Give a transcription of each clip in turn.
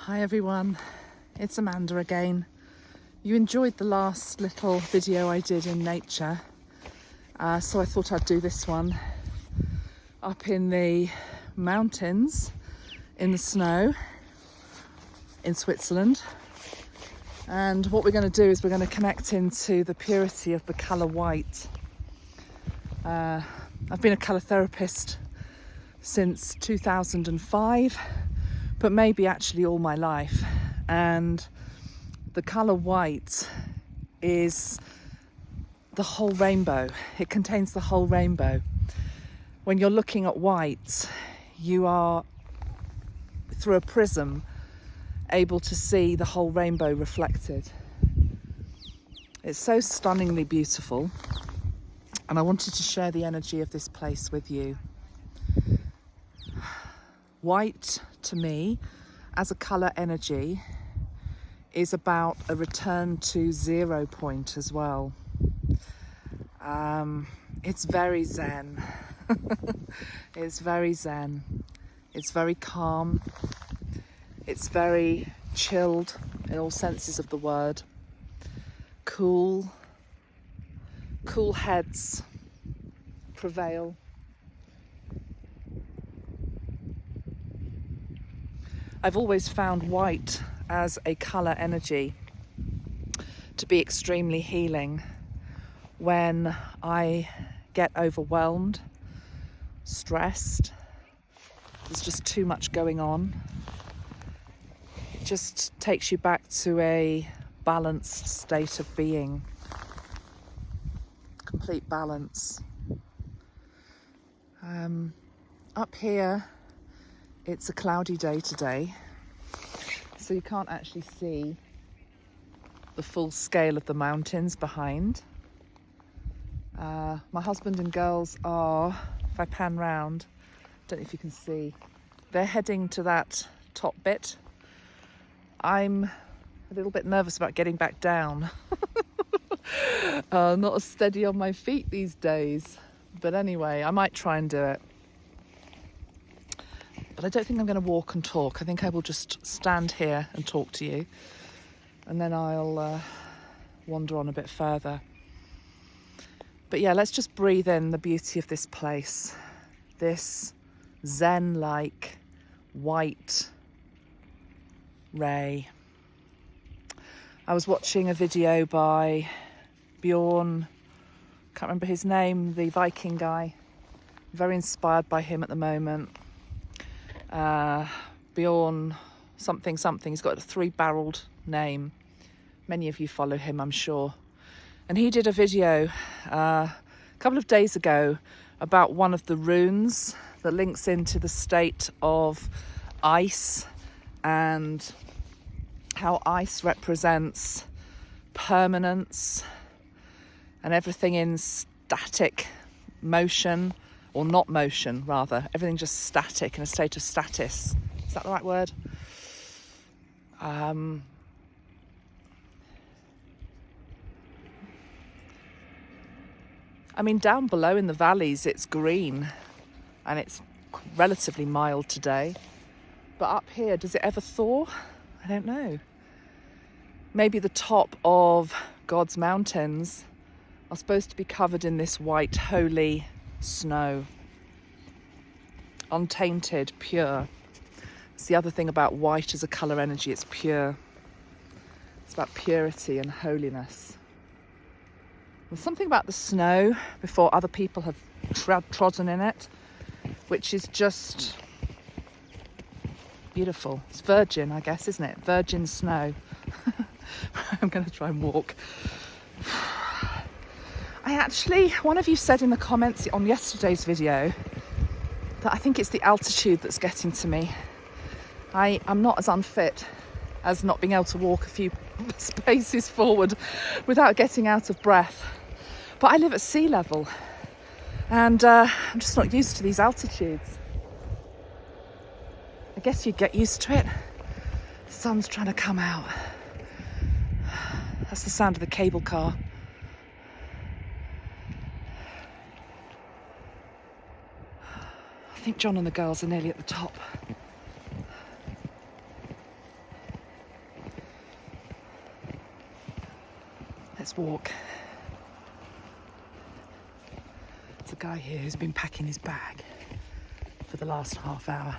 Hi everyone, it's Amanda again. You enjoyed the last little video I did in nature, so I thought I'd do this one up in the mountains in the snow in Switzerland. And what we're going to do is we're going to connect into the purity of the colour white. I've been a colour therapist since 2005, but maybe actually all my life. And the colour white is the whole rainbow. It contains the whole rainbow. When you're looking at white, you are, through a prism, able to see the whole rainbow reflected. It's so stunningly beautiful, and I wanted to share the energy of this place with you. White, to me, as a colour energy, is about a return to 0 point as well. It's very zen. It's very zen. It's very calm. It's very chilled in all senses of the word. Cool heads prevail. I've always found white as a colour energy to be extremely healing when I get overwhelmed, stressed, there's just too much going on. It just takes you back to a balanced state of being, complete balance. Up here, it's a cloudy day today, so you can't actually see the full scale of the mountains behind. My husband and girls are, if I pan round, don't know if you can see, they're heading to that top bit. I'm a little bit nervous about getting back down. Not as steady on my feet these days, but anyway, I might try and do it. But I don't think I'm going to walk and talk. I think I will just stand here and talk to you, and then I'll wander on a bit further. But yeah, let's just breathe in the beauty of this place, this zen-like white ray. I was watching a video by Bjorn, can't remember his name, the Viking guy. Very inspired by him at the moment. Bjorn something, he's got a 3-barreled name. Many of you follow him, I'm sure. And he did a video a couple of days ago about one of the runes that links into the state of ice, and how ice represents permanence and everything in static motion, or not motion rather, everything just static, in a state of status. Is that the right word? I mean, down below in the valleys it's green and it's relatively mild today. But up here, does it ever thaw? I don't know. Maybe the top of God's mountains are supposed to be covered in this white, holy snow. Untainted, pure. It's the other thing about white as a colour energy, it's pure. It's about purity and holiness. There's something about the snow before other people have trodden in it, which is just beautiful. It's virgin, I guess, isn't it? Virgin snow. I'm going to try and walk. One of you said in the comments on yesterday's video that I think it's the altitude that's getting to me. I'm not as unfit as not being able to walk a few spaces forward without getting out of breath. But I live at sea level, and I'm just not used to these altitudes. I guess you'd get used to it. The sun's trying to come out. That's the sound of the cable car. I think John and the girls are nearly at the top. Let's walk. There's a guy here who's been packing his bag for the last half hour.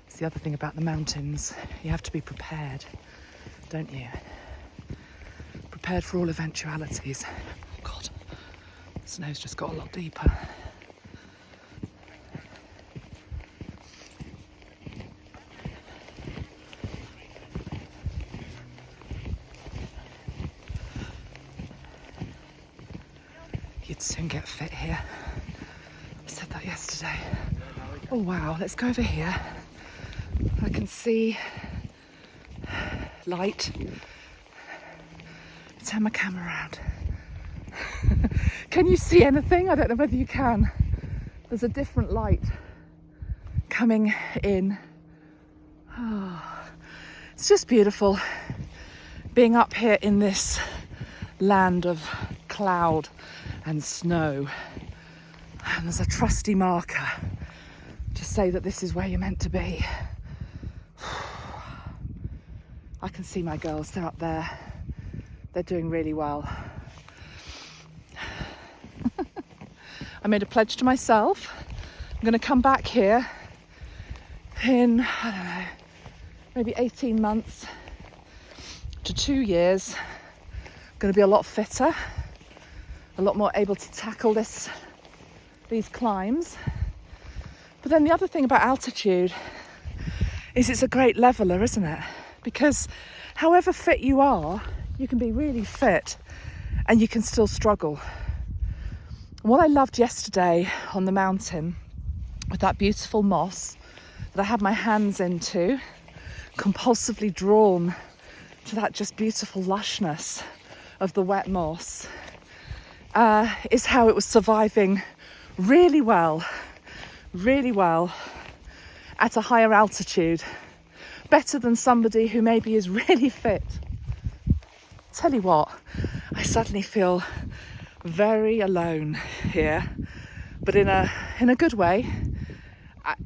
It's the other thing about the mountains. You have to be prepared, don't you? Prepared for all eventualities. Oh God, the snow's just got a lot deeper. You'd soon get fit here. I said that yesterday. Oh wow, let's go over here. I can see light. Turn my camera around. Can you see anything? I don't know whether you can. There's a different light coming in. Oh, it's just beautiful being up here in this land of cloud and snow. And there's a trusty marker to say that this is where you're meant to be. I can see my girls, they're up there. They're doing really well. I made a pledge to myself. I'm going to come back here in, I don't know, maybe 18 months to 2 years. I'm going to be a lot fitter, a lot more able to tackle these climbs. But then the other thing about altitude is it's a great leveler, isn't it? Because however fit you are, you can be really fit and you can still struggle. And what I loved yesterday on the mountain with that beautiful moss that I had my hands into, compulsively drawn to that just beautiful lushness of the wet moss, is how it was surviving really well at a higher altitude, better than somebody who maybe is really fit. Tell you what, I suddenly feel very alone here, but in a good way.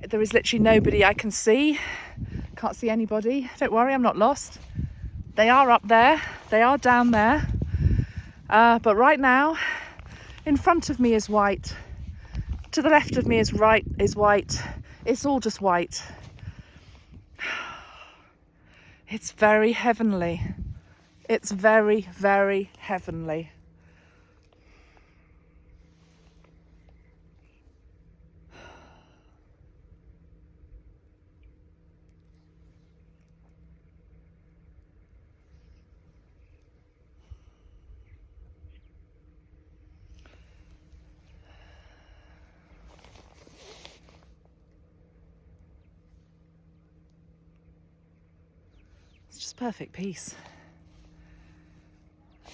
There is literally nobody I can see. Can't see anybody. Don't worry, I'm not lost. They are up there, they are down there, but right now in front of me is white, to the left of me is white. It's all just white. It's very heavenly. It's very, very heavenly. It's just perfect peace.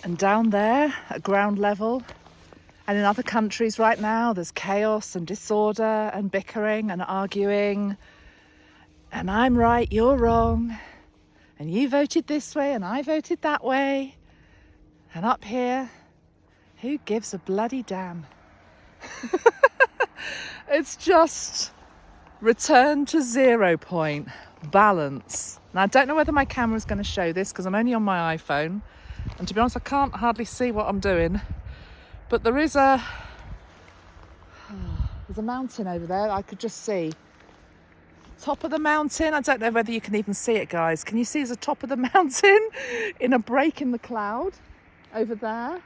And down there at ground level and in other countries right now, there's chaos and disorder and bickering and arguing. And I'm right, you're wrong. And you voted this way and I voted that way. And up here, who gives a bloody damn? It's just return to 0 point, balance. Now, I don't know whether my camera's going to show this because I'm only on my iPhone. And to be honest, I can't hardly see what I'm doing. But there's a mountain over there I could just see. Top of the mountain. I don't know whether you can even see it, guys. Can you see the top of the mountain in a break in the cloud over there?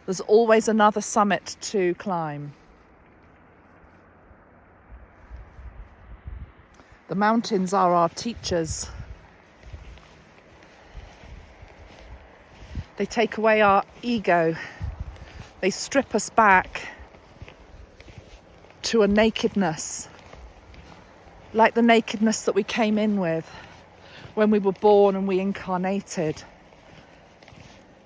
There's always another summit to climb. The mountains are our teachers. They take away our ego. They strip us back to a nakedness, like the nakedness that we came in with when we were born and we incarnated.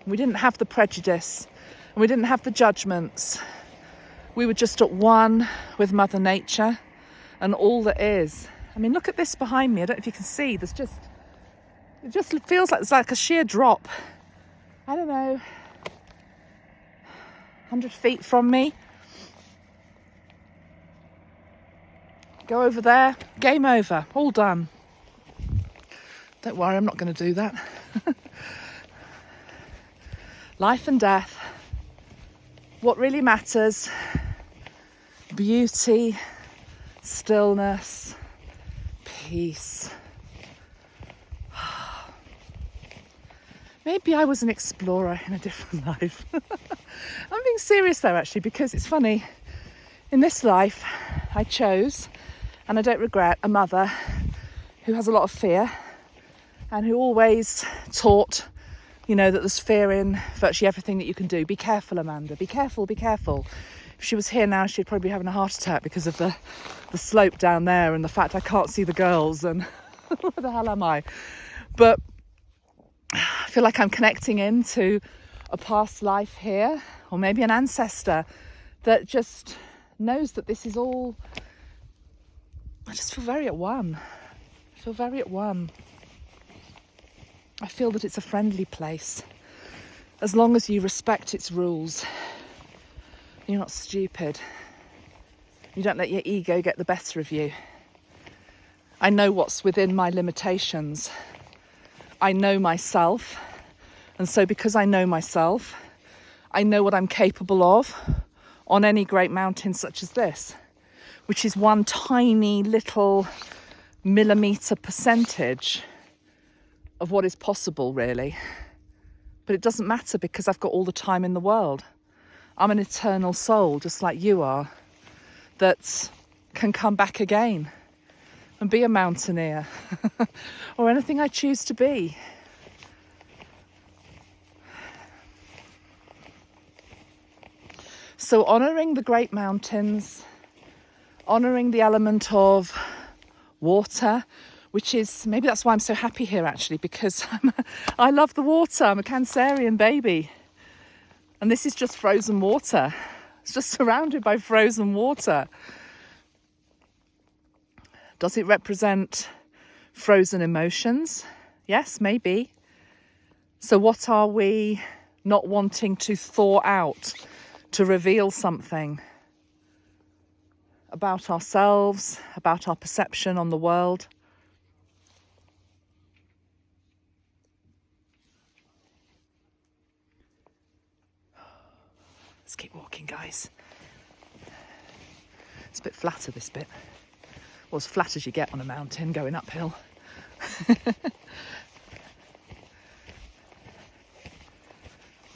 We didn't have the prejudice and we didn't have the judgments. We were just at one with Mother Nature and all that is. I mean, look at this behind me. I don't know if you can see. It just feels like it's like a sheer drop. I don't know, 100 feet from me. Go over there, game over, all done. Don't worry, I'm not going to do that. Life and death, what really matters, beauty, stillness, peace. Maybe I was an explorer in a different life. I'm being serious though, actually, because it's funny. In this life, I chose, and I don't regret, a mother who has a lot of fear and who always taught, you know, that there's fear in virtually everything that you can do. Be careful, Amanda. Be careful, be careful. If she was here now, she'd probably be having a heart attack because of the slope down there and the fact I can't see the girls and where the hell am I? But I feel like I'm connecting into a past life here, or maybe an ancestor that just knows that this is all. I just feel very at one. I feel very at one. I feel that it's a friendly place, as long as you respect its rules. You're not stupid. You don't let your ego get the better of you. I know what's within my limitations. I know myself, and so because I know myself, I know what I'm capable of on any great mountain such as this, which is one tiny little millimetre percentage of what is possible, really. But it doesn't matter because I've got all the time in the world. I'm an eternal soul, just like you are, that can come back again and be a mountaineer or anything I choose to be. So honouring the great mountains, honouring the element of water, which is, maybe that's why I'm so happy here actually, because I love the water. I'm a Cancerian baby. And this is just frozen water. It's just surrounded by frozen water. Does it represent frozen emotions? Yes, maybe. So what are we not wanting to thaw out, to reveal something about ourselves, about our perception on the world? Let's keep walking, guys. It's a bit flatter, this bit. Well, as flat as you get on a mountain going uphill.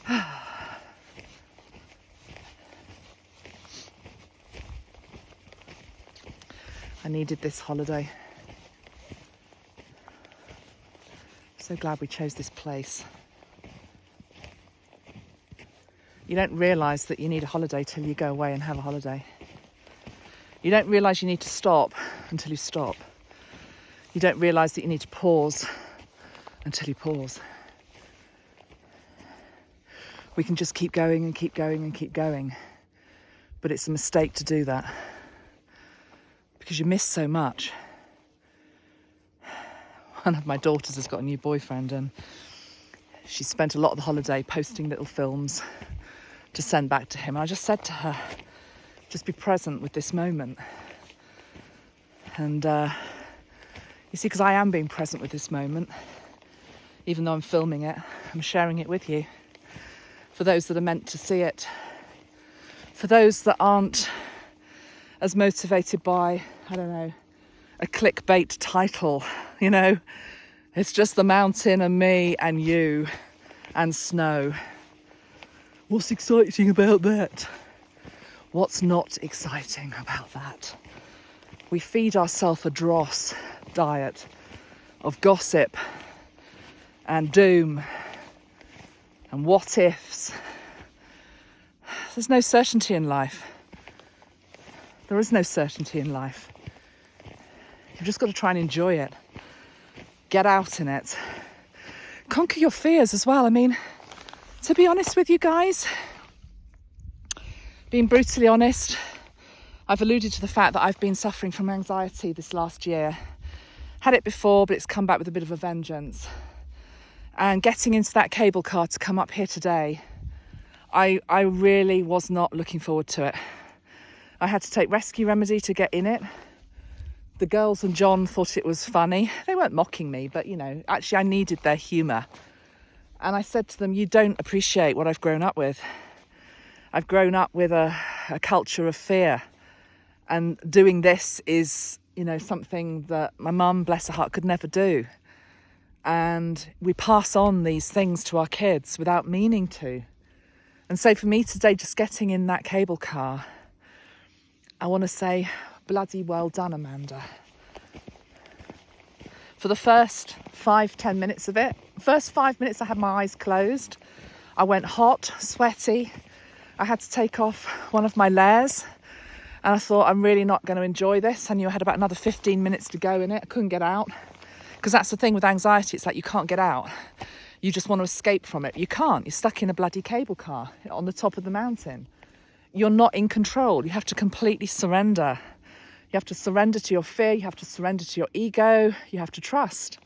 I needed this holiday. So glad we chose this place. You don't realise that you need a holiday till you go away and have a holiday. You don't realise you need to stop until you stop. You don't realise that you need to pause until you pause. We can just keep going and keep going and keep going. But it's a mistake to do that, because you miss so much. One of my daughters has got a new boyfriend, and she spent a lot of the holiday posting little films to send back to him. And I just said to her, just be present with this moment. And you see, because I am being present with this moment, even though I'm filming it, I'm sharing it with you. For those that are meant to see it. For those that aren't as motivated by, I don't know, a clickbait title, you know. It's just the mountain and me and you and snow. What's exciting about that? What's not exciting about that? We feed ourselves a dross diet of gossip and doom and what ifs. There's no certainty in life. There is no certainty in life. You've just got to try and enjoy it. Get out in it. Conquer your fears as well. I mean, to be honest with you guys, being brutally honest, I've alluded to the fact that I've been suffering from anxiety this last year. Had it before, but it's come back with a bit of a vengeance. And getting into that cable car to come up here today, I really was not looking forward to it. I had to take Rescue Remedy to get in it. The girls and John thought it was funny. They weren't mocking me, but, you know, actually I needed their humour. And I said to them, you don't appreciate what I've grown up with. I've grown up with a culture of fear. And doing this is, you know, something that my mum, bless her heart, could never do. And we pass on these things to our kids without meaning to. And so for me today, just getting in that cable car, I want to say, bloody well done, Amanda. For the first 5-10 minutes of it, first 5 minutes I had my eyes closed. I went hot, sweaty. I had to take off one of my layers. And I thought, I'm really not going to enjoy this. I knew I had about another 15 minutes to go in it. I couldn't get out. Because that's the thing with anxiety. It's like you can't get out. You just want to escape from it. You can't. You're stuck in a bloody cable car on the top of the mountain. You're not in control. You have to completely surrender. You have to surrender to your fear. You have to surrender to your ego. You have to trust.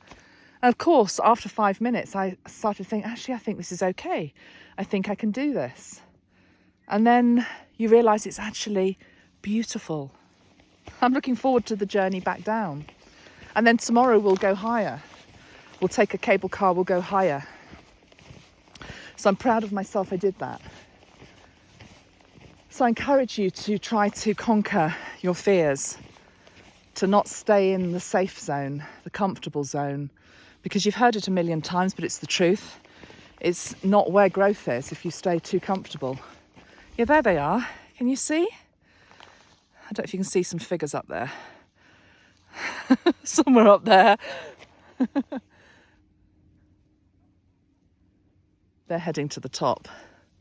And of course, after 5 minutes, I started to think, actually, I think this is okay. I think I can do this. And then you realise it's actually beautiful. I'm looking forward to the journey back down. And then tomorrow we'll go higher. We'll take a cable car, we'll go higher. So I'm proud of myself I did that. So I encourage you to try to conquer your fears, to not stay in the safe zone, the comfortable zone, because you've heard it a million times, but it's the truth. It's not where growth is if you stay too comfortable. Yeah, there they are. Can you see? I don't know if you can see some figures up there. Somewhere up there. They're heading to the top.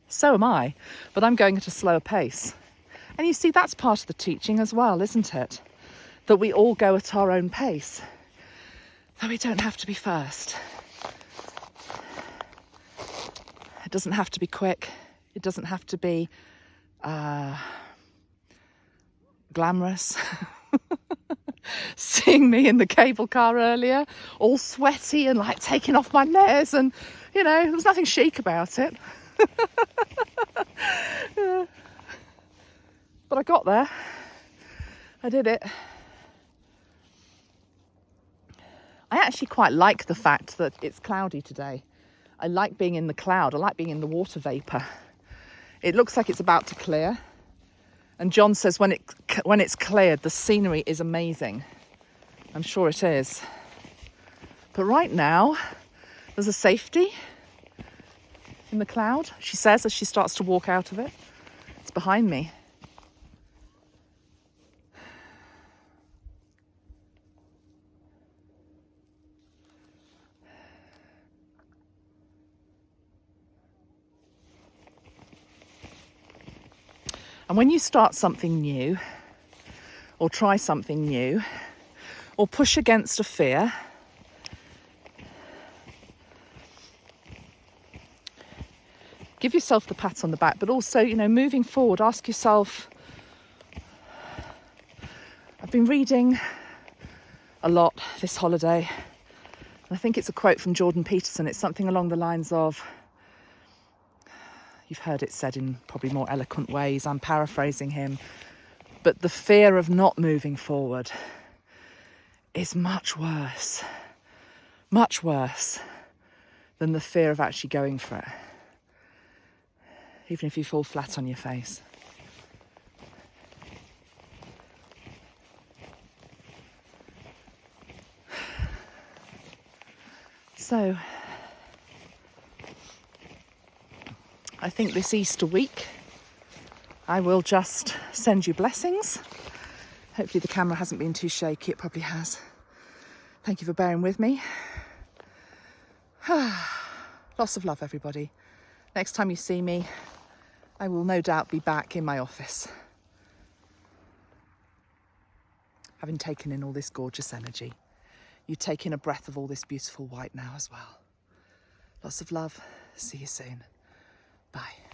So am I, but I'm going at a slower pace. And you see, that's part of the teaching as well, isn't it? That we all go at our own pace. That we don't have to be first. It doesn't have to be quick. It doesn't have to be glamorous. Seeing me in the cable car earlier, all sweaty and like taking off my layers, and you know, there was nothing chic about it. Yeah. But I got there. I did it. I actually quite like the fact that it's cloudy today. I like being in the cloud. I like being in the water vapour. It looks like it's about to clear. And John says when it's cleared, the scenery is amazing. I'm sure it is. But right now, there's a safety in the cloud, she says as she starts to walk out of it. It's behind me. And when you start something new, or try something new, or push against a fear, give yourself the pat on the back, but also, you know, moving forward, ask yourself, I've been reading a lot this holiday, and I think it's a quote from Jordan Peterson. It's something along the lines of, you've heard it said in probably more eloquent ways, I'm paraphrasing him, but the fear of not moving forward is much worse than the fear of actually going for it, even if you fall flat on your face. So I think this Easter week I will just send you blessings. Hopefully the camera hasn't been too shaky. It probably has. Thank you for bearing with me. Lots of love, everybody. Next time you see me, I will no doubt be back in my office, having taken in all this gorgeous energy. You take in a breath of all this beautiful white now as well. Lots of love. See you soon. Bye.